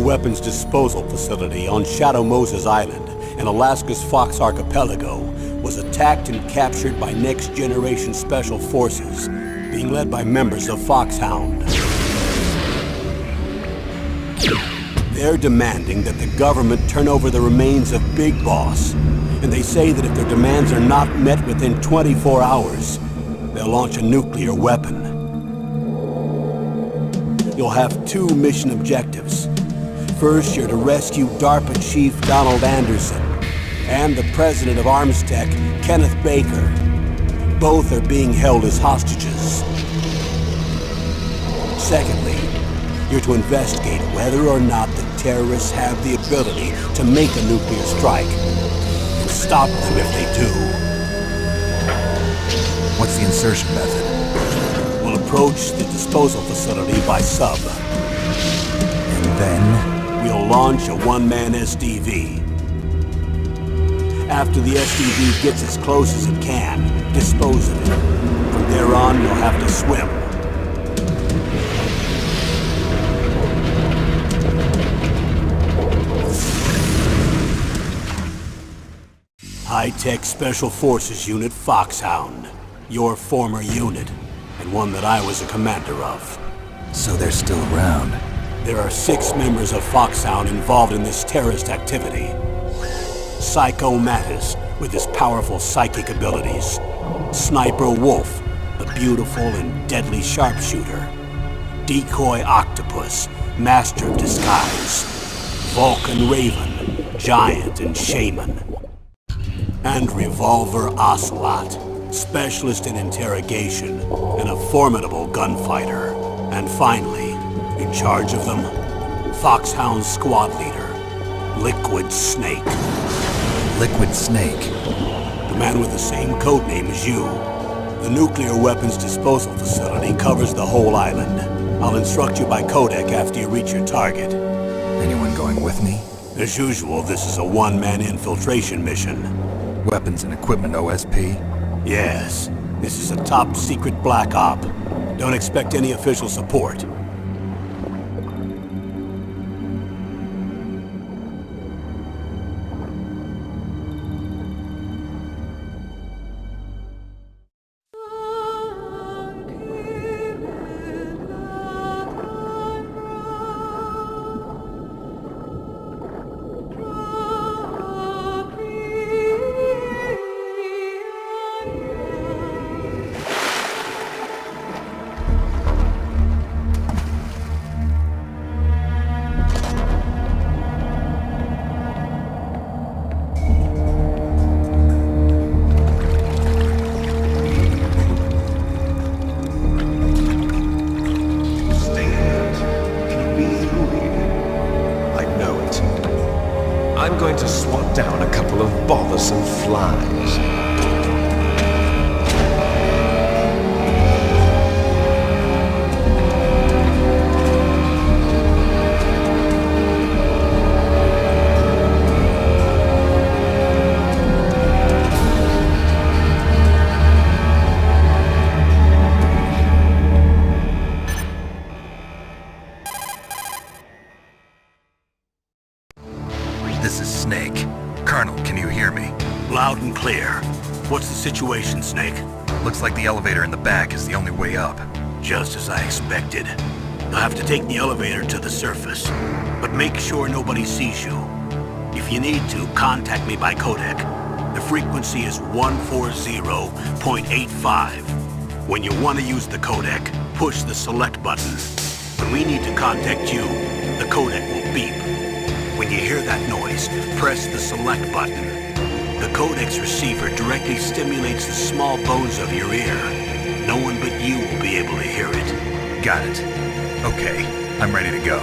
weapons disposal facility on Shadow Moses Island in Alaska's Fox Archipelago was attacked and captured by next-generation special forces, being led by members of Foxhound. They're demanding that the government turn over the remains of Big Boss, and they say that if their demands are not met within 24 hours, they'll launch a nuclear weapon. You'll have two mission objectives. First, you're to rescue DARPA Chief Donald Anderson and the President of Armstech, Kenneth Baker. Both are being held as hostages. Secondly, you're to investigate whether or not the terrorists have the ability to make a nuclear strike and stop them if they do. What's the insertion method? We'll approach the disposal facility by sub. And then? We'll launch a one-man SDV. After the SDV gets as close as it can, dispose of it. From there on, you'll have to swim. High-Tech Special Forces Unit Foxhound. Your former unit, and one that I was a commander of. So they're still around. There are 6 members of Foxhound involved in this terrorist activity. Psycho Mattis, with his powerful psychic abilities. Sniper Wolf, the beautiful and deadly sharpshooter. Decoy Octopus, master of disguise. Vulcan Raven, giant and shaman. And Revolver Ocelot, specialist in interrogation and a formidable gunfighter. And finally, in charge of them, Foxhound squad leader, Liquid Snake. Liquid Snake? The man with the same codename as you. The nuclear weapons disposal facility covers the whole island. I'll instruct you by codec after you reach your target. Anyone going with me? As usual, this is a one-man infiltration mission. Weapons and equipment OSP? Yes. This is a top-secret black op. Don't expect any official support. I'm going to swat down a couple of bothersome flies. This is Snake. Colonel, can you hear me? Loud and clear. What's the situation, Snake? Looks like the elevator in the back is the only way up. Just as I expected. You'll have to take the elevator to the surface, but make sure nobody sees you. If you need to, contact me by codec. The frequency is 140.85. When you want to use the codec, push the select button. When we need to contact you, the codec will beep. When you hear that noise, press the select button. The codec's receiver directly stimulates the small bones of your ear. No one but you will be able to hear it. Got it. Okay, I'm ready to go.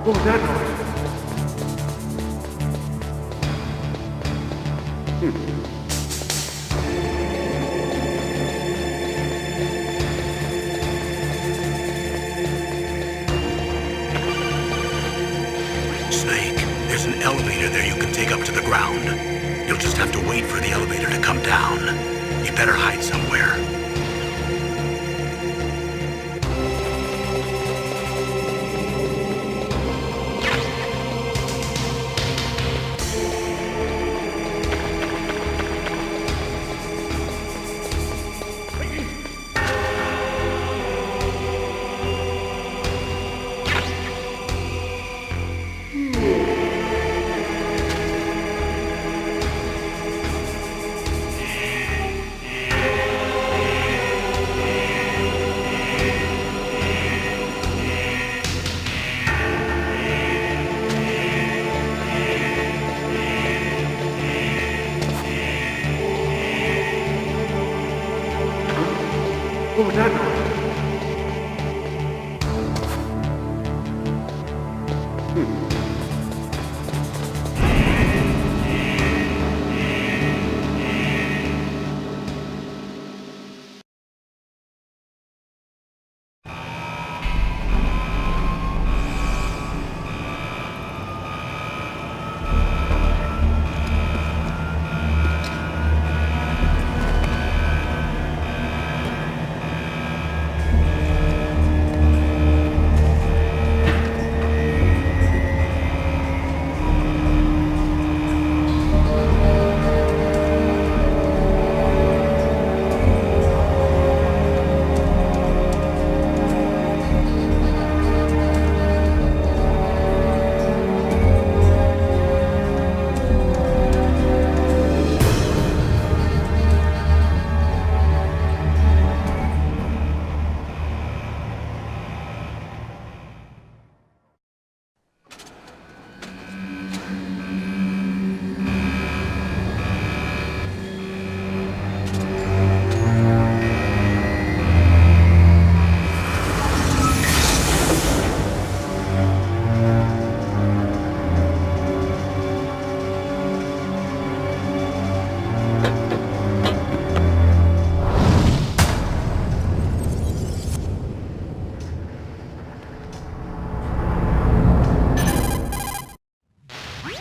Snake, there's an elevator there you can take up to the ground. You'll just have to wait for the elevator to come down. You better hide somewhere.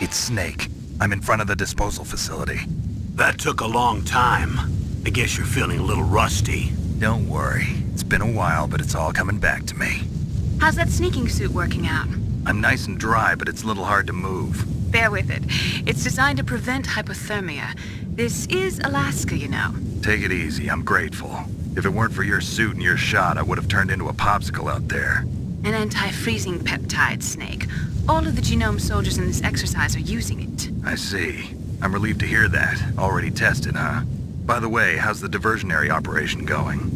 It's Snake. I'm in front of the disposal facility. That took a long time. I guess you're feeling a little rusty. Don't worry. It's been a while, but it's all coming back to me. How's that sneaking suit working out? I'm nice and dry, but it's a little hard to move. Bear with it. It's designed to prevent hypothermia. This is Alaska, you know. Take it easy. I'm grateful. If it weren't for your suit and your shot, I would have turned into a popsicle out there. An anti-freezing peptide, Snake. All of the genome soldiers in this exercise are using it. I see. I'm relieved to hear that. Already tested, huh? By the way, how's the diversionary operation going?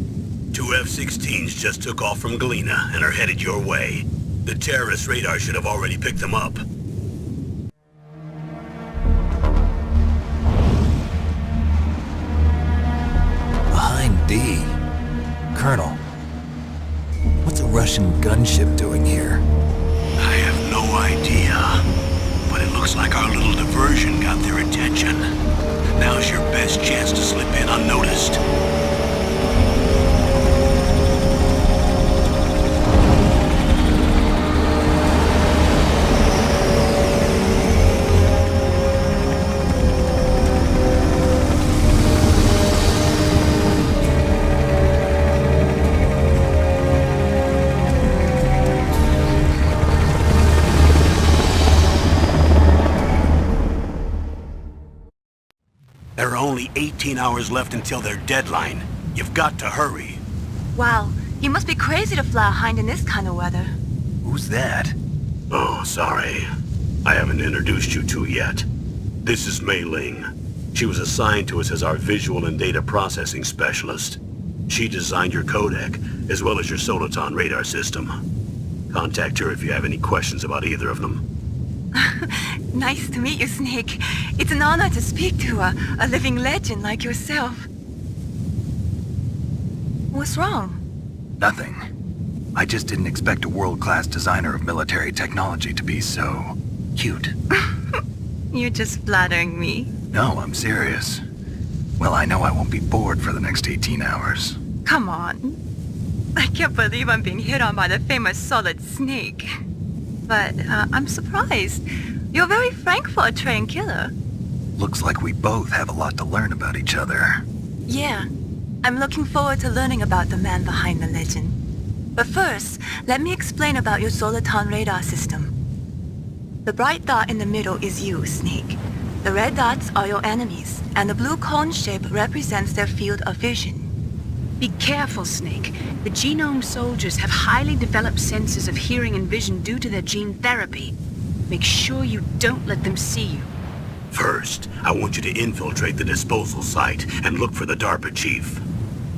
2 F-16s just took off from Galena and are headed your way. The terrorist radar should have already picked them up. Behind D. Colonel, what's a Russian gunship doing here? I have no idea, but it looks like our little diversion got their attention. Now's your best chance to slip in unnoticed. There are only 18 hours left until their deadline. You've got to hurry. Wow, you must be crazy to fly a hind in this kind of weather. Who's that? Oh, sorry. I haven't introduced you to yet. This is Mei Ling. She was assigned to us as our visual and data processing specialist. She designed your codec, as well as your Soliton radar system. Contact her if you have any questions about either of them. Nice to meet you, Snake. It's an honor to speak to a living legend like yourself. What's wrong? Nothing. I just didn't expect a world-class designer of military technology to be so cute. You're just flattering me. No, I'm serious. Well, I know I won't be bored for the next 18 hours. Come on. I can't believe I'm being hit on by the famous Solid Snake. But I'm surprised. You're very frank for a trained killer. Looks like we both have a lot to learn about each other. Yeah. I'm looking forward to learning about the man behind the legend. But first, let me explain about your Soliton radar system. The bright dot in the middle is you, Snake. The red dots are your enemies, and the blue cone shape represents their field of vision. Be careful, Snake. The genome soldiers have highly developed senses of hearing and vision due to their gene therapy. Make sure you don't let them see you. First, I want you to infiltrate the disposal site and look for the DARPA chief.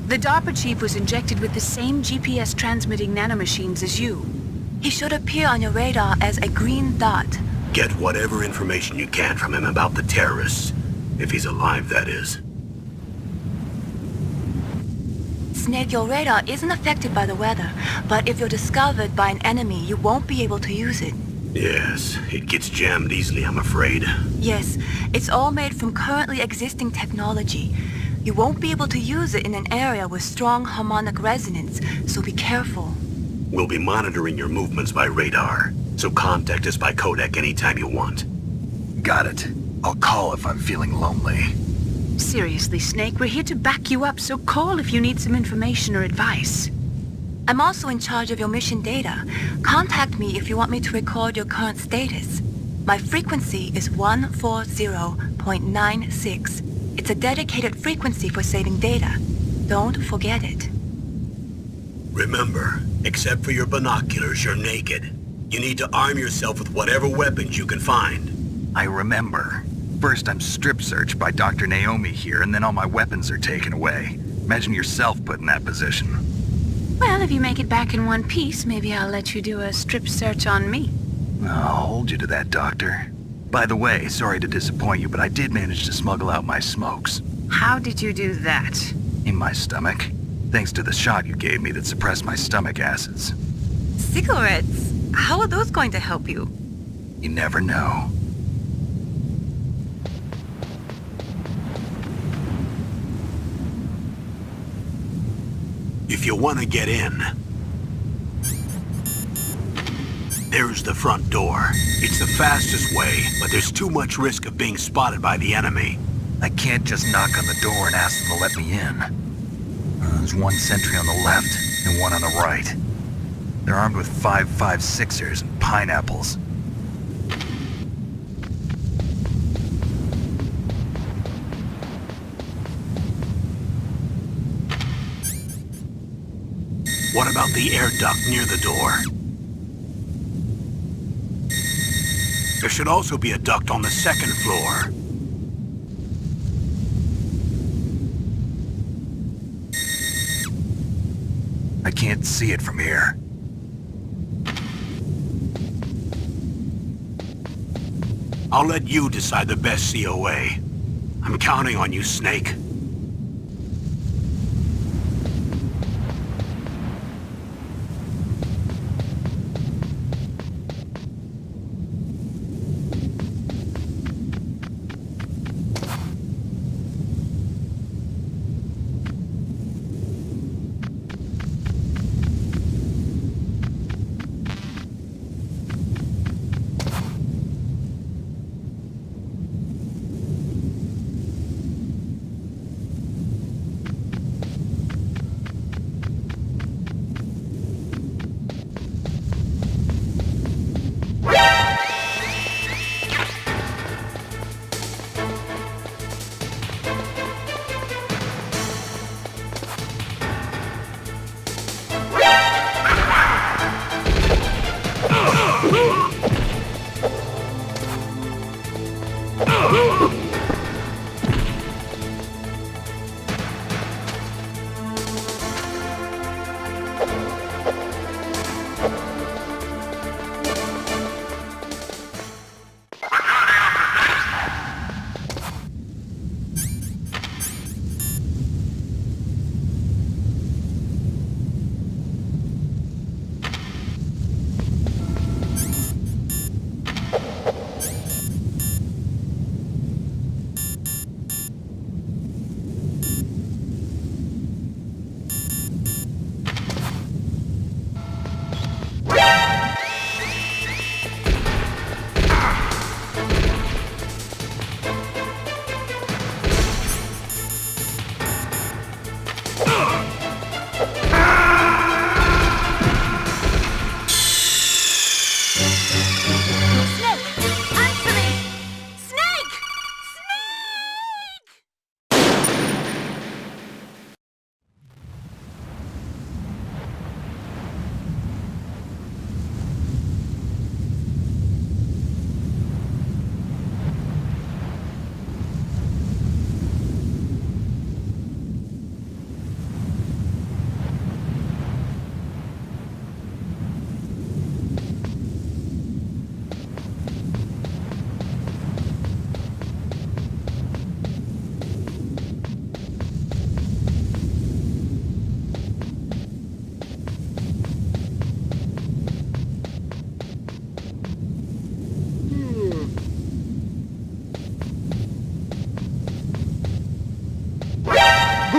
The DARPA chief was injected with the same GPS transmitting nanomachines as you. He should appear on your radar as a green dot. Get whatever information you can from him about the terrorists. If he's alive, that is. Snake, your radar isn't affected by the weather, but if you're discovered by an enemy, you won't be able to use it. Yes, it gets jammed easily, I'm afraid. Yes, it's all made from currently existing technology. You won't be able to use it in an area with strong harmonic resonance, so be careful. We'll be monitoring your movements by radar, so contact us by codec anytime you want. Got it. I'll call if I'm feeling lonely. Seriously, Snake, we're here to back you up, so call if you need some information or advice. I'm also in charge of your mission data. Contact me if you want me to record your current status. My frequency is 140.96. It's a dedicated frequency for saving data. Don't forget it. Remember, except for your binoculars, you're naked. You need to arm yourself with whatever weapons you can find. I remember. First I'm strip searched by Dr. Naomi here, and then all my weapons are taken away. Imagine yourself put in that position. Well, if you make it back in one piece, maybe I'll let you do a strip search on me. I'll hold you to that, Doctor. By the way, sorry to disappoint you, but I did manage to smuggle out my smokes. How did you do that? In my stomach. Thanks to the shot you gave me that suppressed my stomach acids. Cigarettes? How are those going to help you? You never know. If you want to get in, there's the front door. It's the fastest way, but there's too much risk of being spotted by the enemy. I can't just knock on the door and ask them to let me in. There's one sentry on the left and one on the right. They're armed with 5.56ers and pineapples. What about the air duct near the door? There should also be a duct on the second floor. I can't see it from here. I'll let you decide the best COA. I'm counting on you, Snake.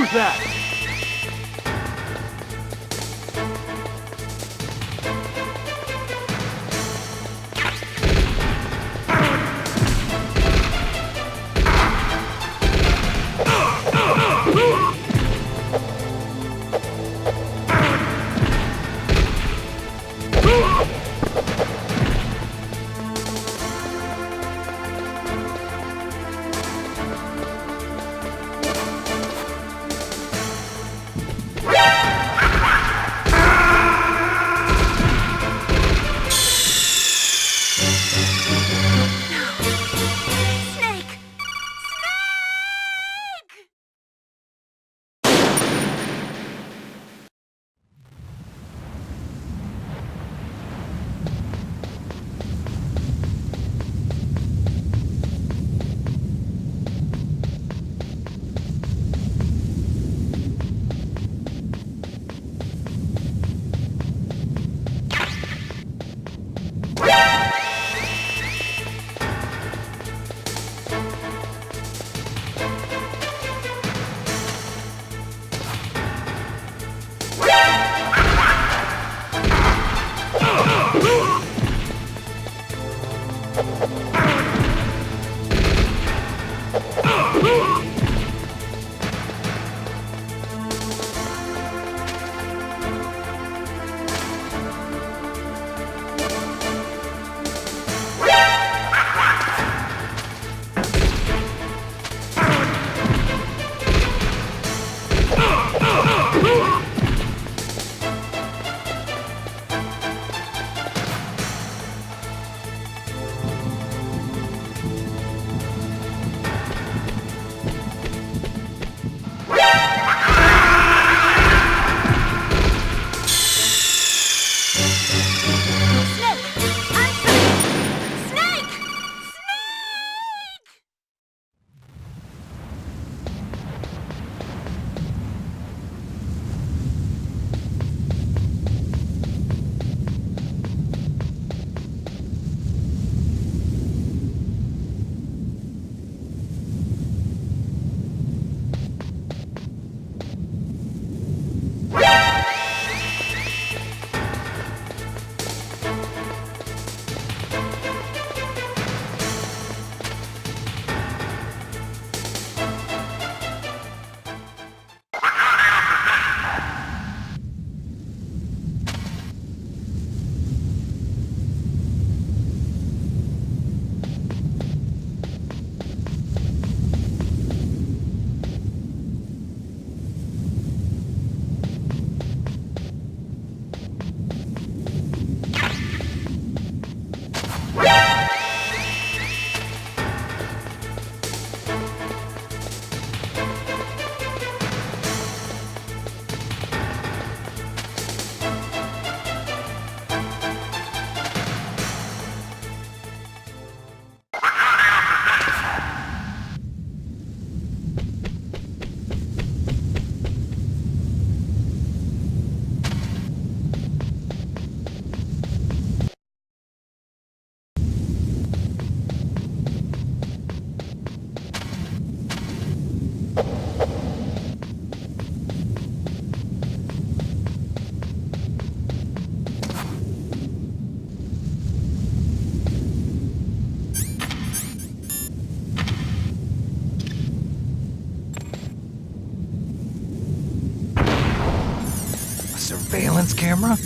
Who's that? Snake! Surveillance camera?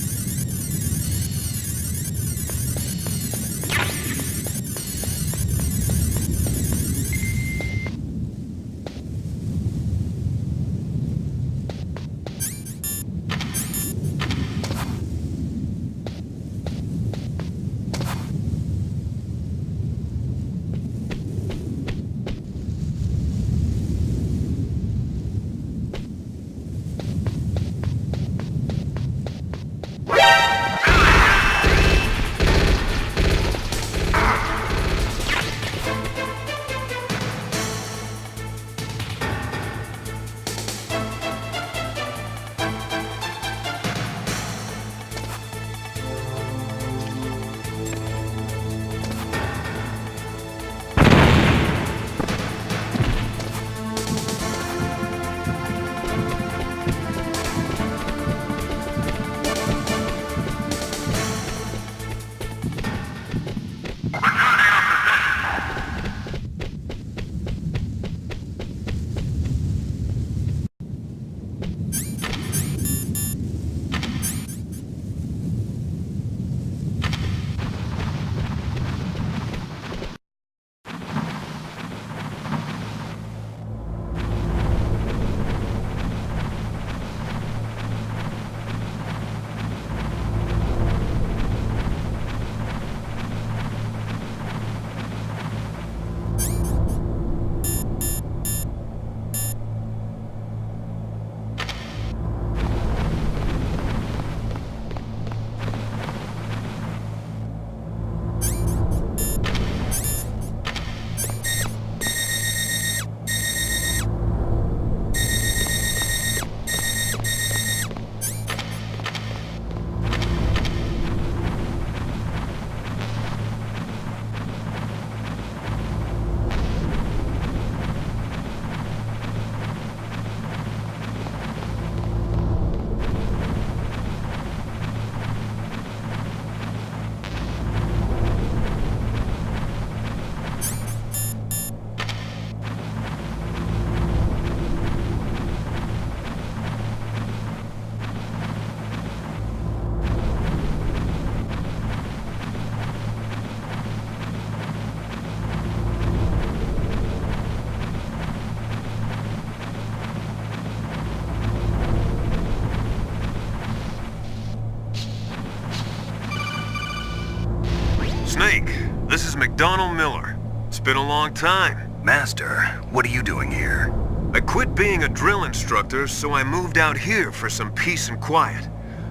Donald Miller. It's been a long time. Master, what are you doing here? I quit being a drill instructor, so I moved out here for some peace and quiet.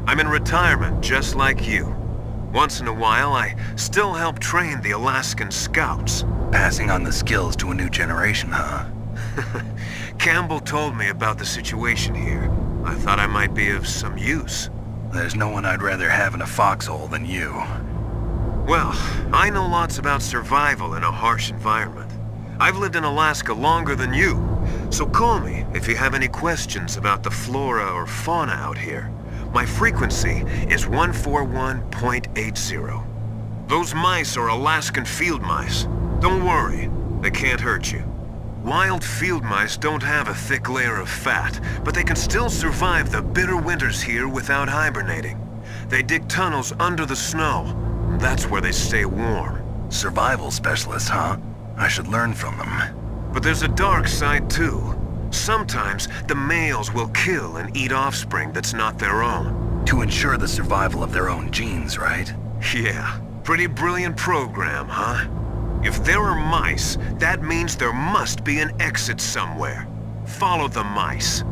I'm in retirement, just like you. Once in a while, I still help train the Alaskan Scouts. Passing on the skills to a new generation, huh? Campbell told me about the situation here. I thought I might be of some use. There's no one I'd rather have in a foxhole than you. Well, I know lots about survival in a harsh environment. I've lived in Alaska longer than you, so call me if you have any questions about the flora or fauna out here. My frequency is 141.80. Those mice are Alaskan field mice. Don't worry, they can't hurt you. Wild field mice don't have a thick layer of fat, but they can still survive the bitter winters here without hibernating. They dig tunnels under the snow. That's where they stay warm. Survival specialists, huh? I should learn from them. But there's a dark side too. Sometimes the males will kill and eat offspring that's not their own. To ensure the survival of their own genes, right? Yeah, pretty brilliant program, huh? If there are mice, that means there must be an exit somewhere. Follow the mice.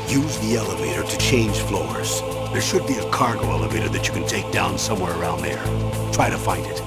Use the elevator to change floors. There should be a cargo elevator that you can take down somewhere around there. Try to find it.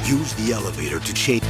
Use the elevator to change...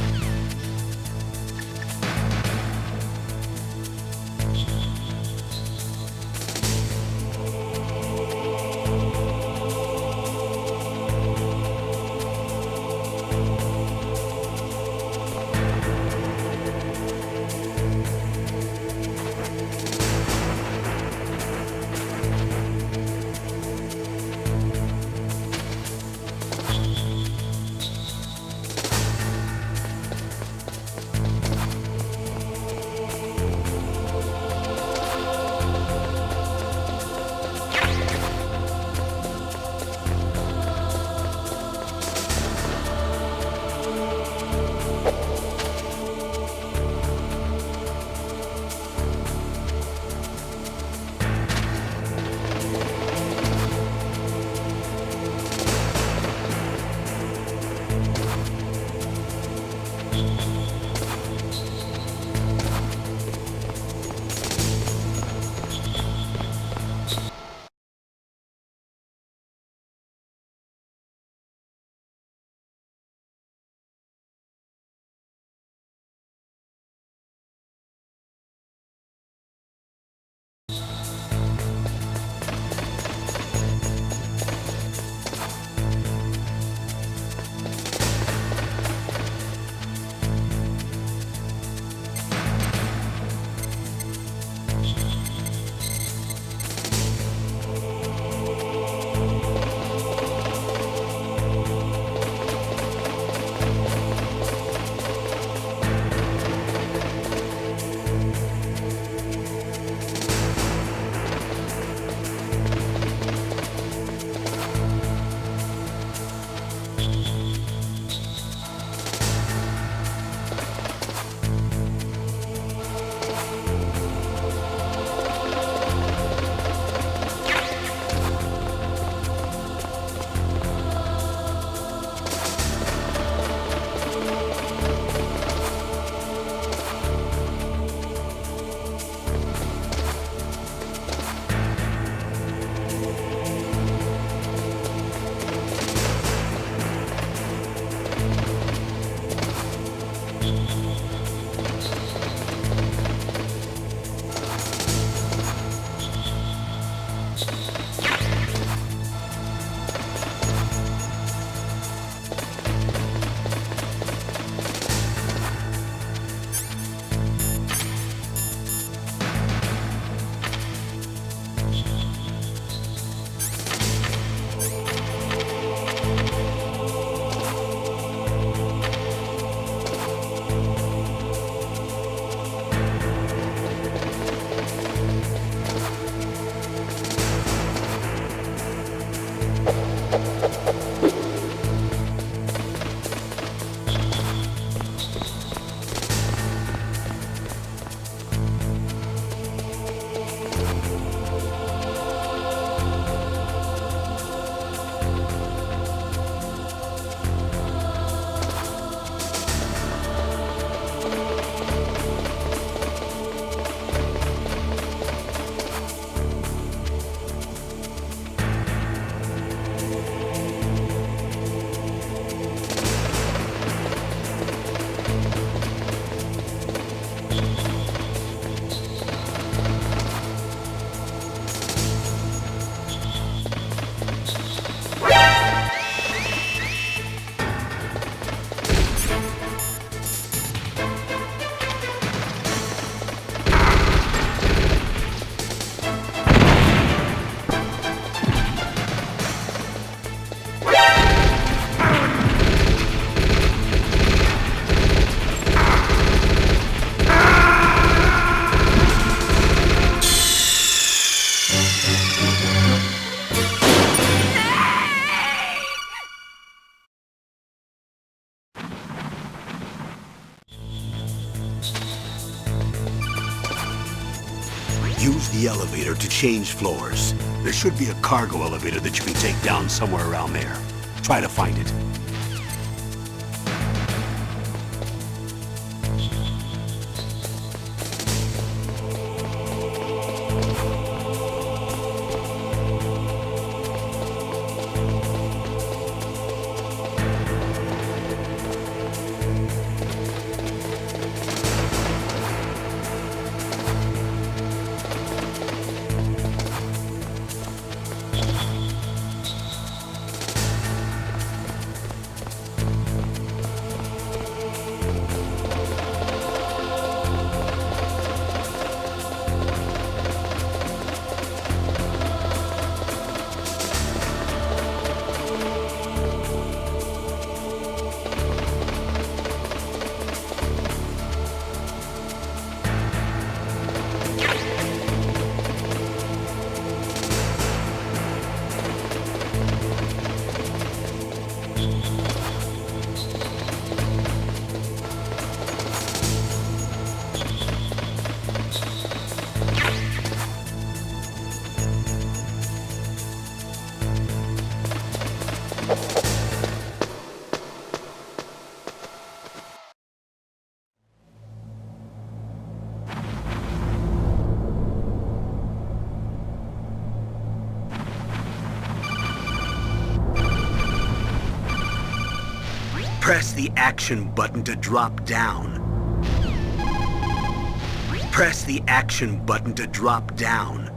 Use the elevator to change floors. There should be a cargo elevator that you can take down somewhere around there. Try to find it. Press the action button to drop down. Press the action button to drop down.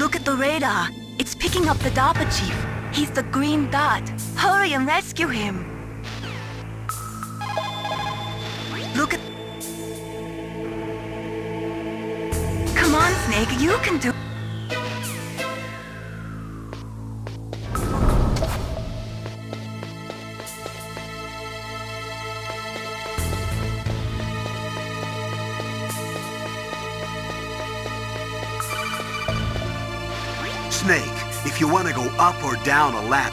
Look at the radar. It's picking up the DARPA chief. He's the green dot. Hurry and rescue him. Look at... Come on, Snake, you can do... Snake, if you want to go up or down a lap...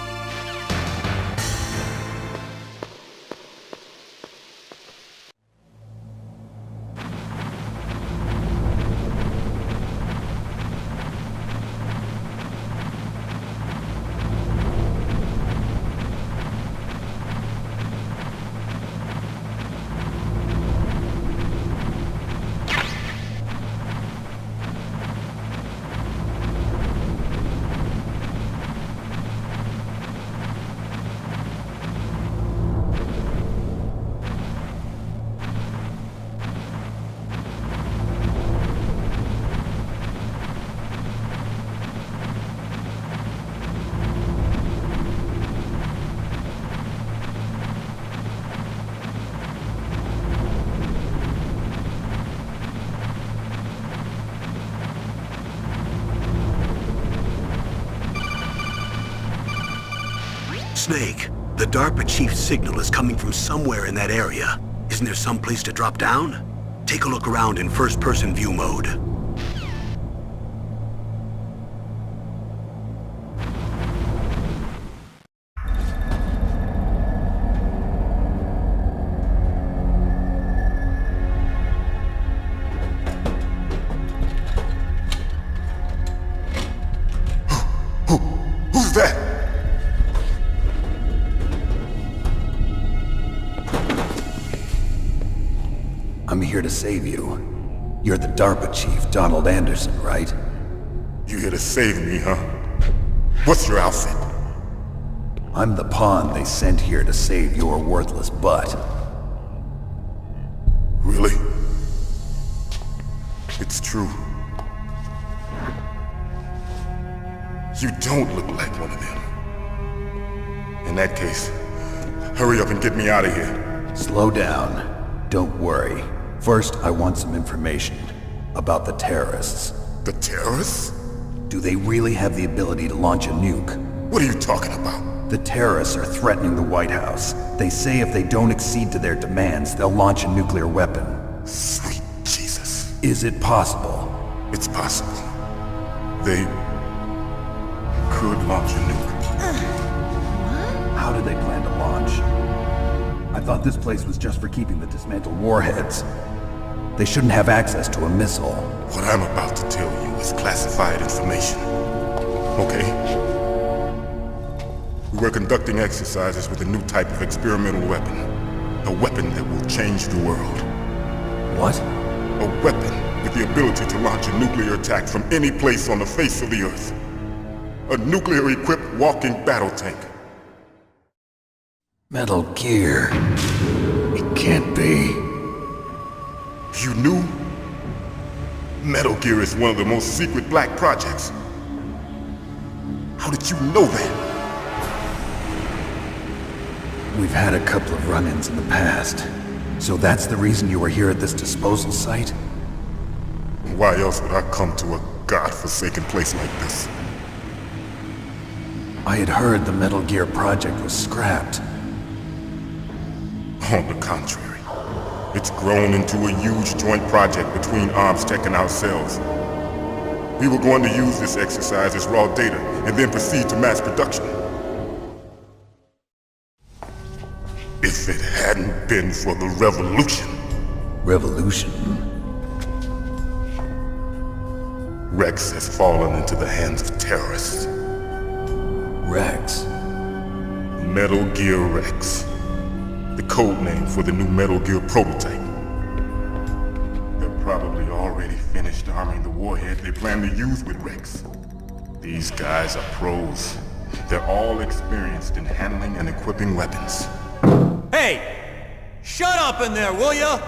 Snake, the DARPA chief's signal is coming from somewhere in that area. Isn't there some place to drop down? Take a look around in first-person view mode. Who's that? I'm here to save you. You're the DARPA chief, Donald Anderson, right? You here to save me, huh? What's your outfit? I'm the pawn they sent here to save your worthless butt. Really? It's true. You don't look like one of them. In that case, hurry up and get me out of here. Slow down. Don't worry. First, I want some information about the terrorists. The terrorists? Do they really have the ability to launch a nuke? What are you talking about? The terrorists are threatening the White House. They say if they don't accede to their demands, they'll launch a nuclear weapon. Sweet Jesus. Is it possible? It's possible. They could launch a nuke. How do they plan to launch? I thought this place was just for keeping the dismantled warheads. They shouldn't have access to a missile. What I'm about to tell you is classified information. Okay? We were conducting exercises with a new type of experimental weapon. A weapon that will change the world. What? A weapon with the ability to launch a nuclear attack from any place on the face of the Earth. A nuclear-equipped walking battle tank. Metal Gear. It can't be. You knew? Metal Gear is one of the most secret black projects. How did you know that? We've had a couple of run-ins in the past. So that's the reason you were here at this disposal site? Why else would I come to a god-forsaken place like this? I had heard the Metal Gear project was scrapped. On the contrary, it's grown into a huge joint project between Arms Tech and ourselves. We were going to use this exercise as raw data and then proceed to mass production. If it hadn't been for the revolution. Revolution? Rex has fallen into the hands of terrorists. Rex? Metal Gear Rex. The code name for the new Metal Gear prototype. They're probably already finished arming the warhead they plan to use with Rex. These guys are pros. They're all experienced in handling and equipping weapons. Hey! Shut up in there, will ya?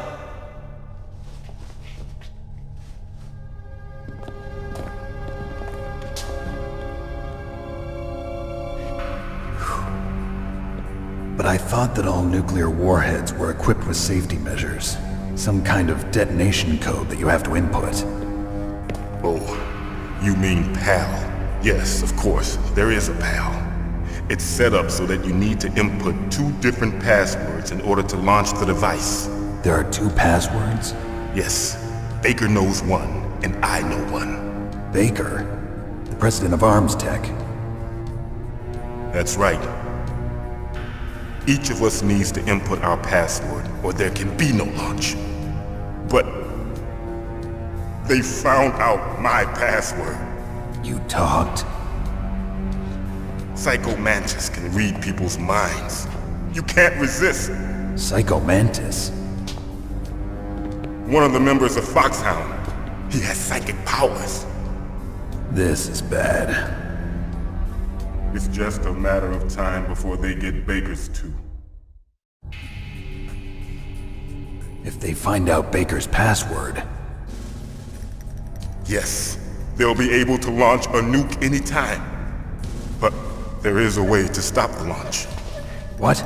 I thought that all nuclear warheads were equipped with safety measures. Some kind of detonation code that you have to input. Oh, you mean PAL? Yes, of course, there is a PAL. It's set up so that you need to input 2 different passwords in order to launch the device. There are 2 passwords? Yes, Baker knows one, and I know one. Baker? The president of Arms Tech? That's right. Each of us needs to input our password, or there can be no launch. But they found out my password. You talked? Psycho Mantis can read people's minds. You can't resist. Psycho Mantis? One of the members of Foxhound. He has psychic powers. This is bad. It's just a matter of time before they get Baker's too. If they find out Baker's password... Yes, they'll be able to launch a nuke anytime. But there is a way to stop the launch. What?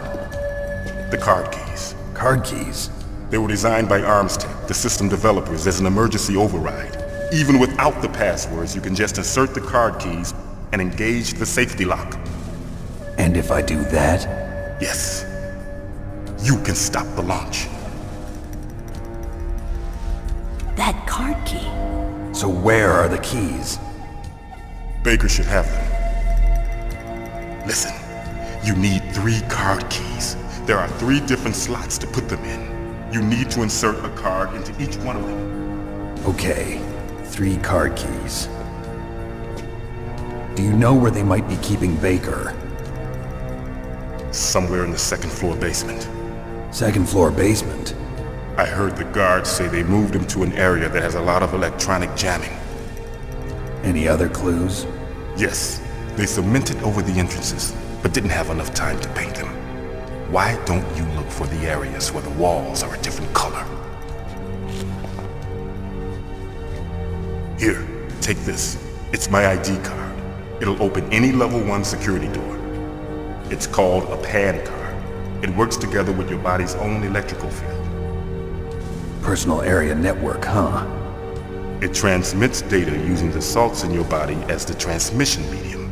The card keys. Card keys? They were designed by Arms Tech, the system developers, as an emergency override. Even without the passwords, you can just insert the card keys and engage the safety lock. And if I do that? Yes. You can stop the launch. That card key. So where are the keys? Baker should have them. Listen, you need 3 card keys. There are 3 different slots to put them in. You need to insert a card into each one of them. Okay, 3 card keys. Do you know where they might be keeping Baker? Somewhere in the 2nd floor basement. 2nd floor basement? I heard the guards say they moved him to an area that has a lot of electronic jamming. Any other clues? Yes, they cemented over the entrances, but didn't have enough time to paint them. Why don't you look for the areas where the walls are a different color? Here, take this. It's my ID card. It'll open any level 1 security door. It's called a PAN card. It works together with your body's own electrical field. Personal area network, huh? It transmits data using the salts in your body as the transmission medium.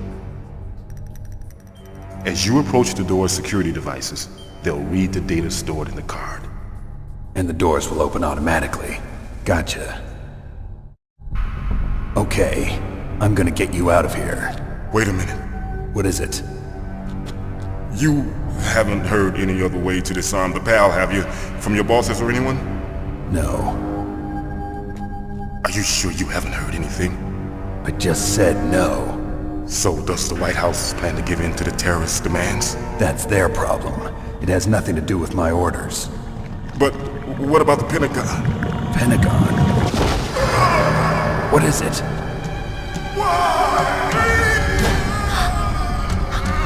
As you approach the door's security devices, they'll read the data stored in the card. And the doors will open automatically. Gotcha. Okay, I'm gonna get you out of here. Wait a minute. What is it? You haven't heard any other way to disarm the PAL, have you? From your bosses or anyone? No. Are you sure you haven't heard anything? I just said no. So does the White House plan to give in to the terrorists' demands? That's their problem. It has nothing to do with my orders. But what about the Pentagon? Pentagon? What is it?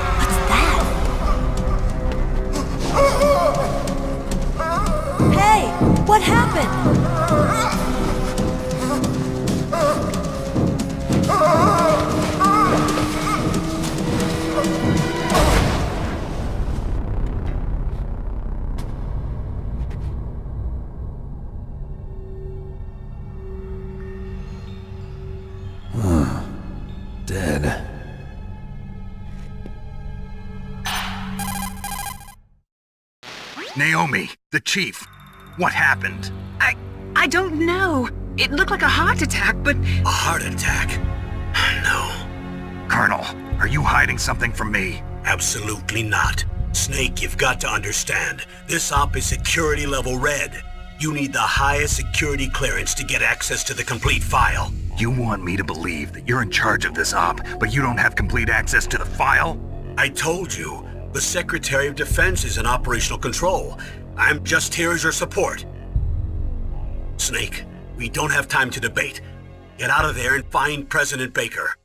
What's that? Hey, what happened? Dead. Naomi, the chief. What happened? I don't know. It looked like a heart attack, but... A heart attack? No. Colonel, are you hiding something from me? Absolutely not. Snake, you've got to understand. This op is security level red. You need the highest security clearance to get access to the complete file. You want me to believe that you're in charge of this op, but you don't have complete access to the file? I told you, the Secretary of Defense is in operational control. I'm just here as your support. Snake, we don't have time to debate. Get out of there and find President Baker.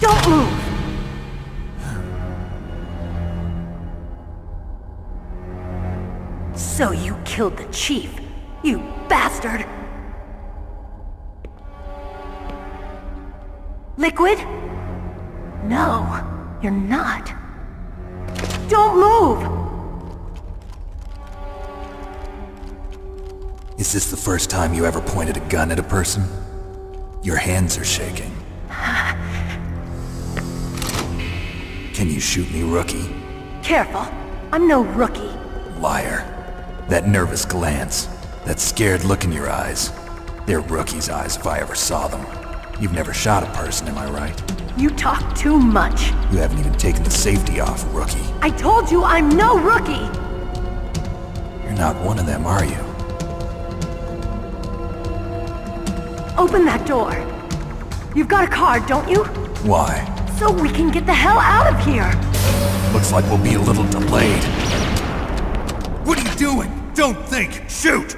Don't move! So you killed the chief, you bastard! Liquid? No, you're not. Don't move! Is this the first time you ever pointed a gun at a person? Your hands are shaking. Can you shoot me, rookie? Careful, I'm no rookie. Liar. That nervous glance, that scared look in your eyes. They're rookie's eyes if I ever saw them. You've never shot a person, am I right? You talk too much. You haven't even taken the safety off, rookie. I told you I'm no rookie! You're not one of them, are you? Open that door. You've got a card, don't you? Why? So we can get the hell out of here! Looks like we'll be a little delayed. What are you doing? Don't think! Shoot!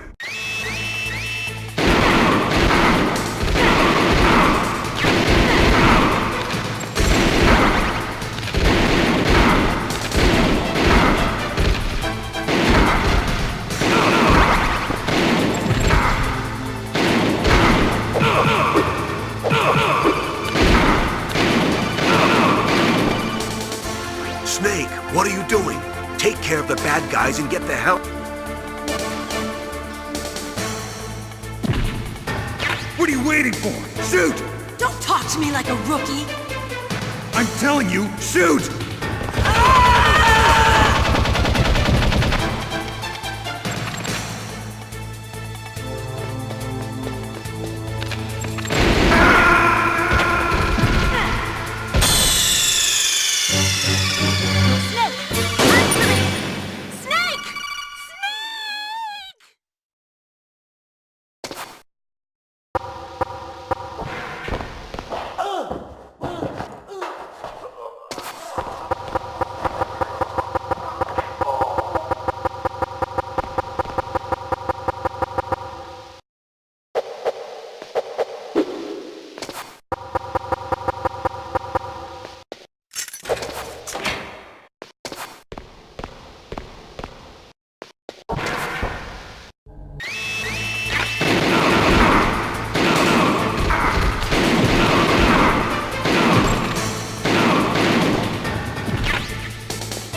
Snake, what are you doing? Take care of the bad guys and get the hell... What are you waiting for? Shoot! Don't talk to me like a rookie! I'm telling you, shoot!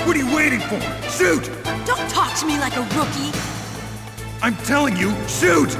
What are you waiting for? Shoot! Don't talk to me like a rookie! I'm telling you, shoot!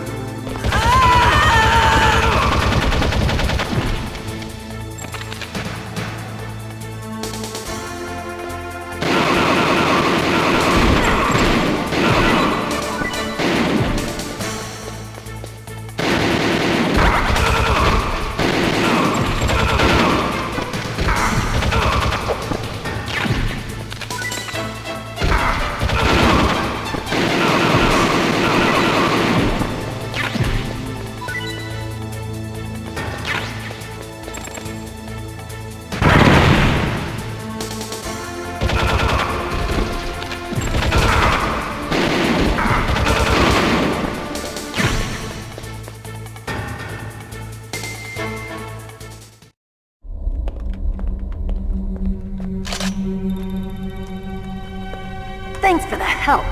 Thanks for the help.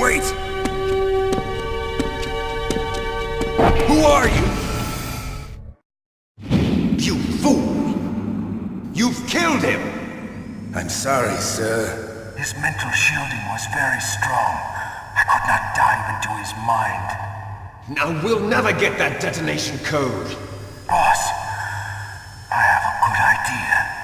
Wait! Who are you? You fool! You've killed him! I'm sorry, sir. His mental shielding was very strong. I could not dive into his mind. Now we'll never get that detonation code. Boss, I have a good idea.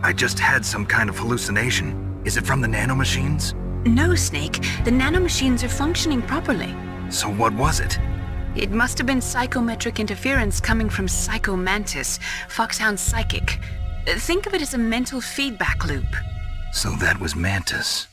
I just had some kind of hallucination. Is it from the nanomachines? No, Snake. The nanomachines are functioning properly. So what was it? It must have been psychometric interference coming from Psycho Mantis, Foxhound's psychic. Think of it as a mental feedback loop. So that was Mantis.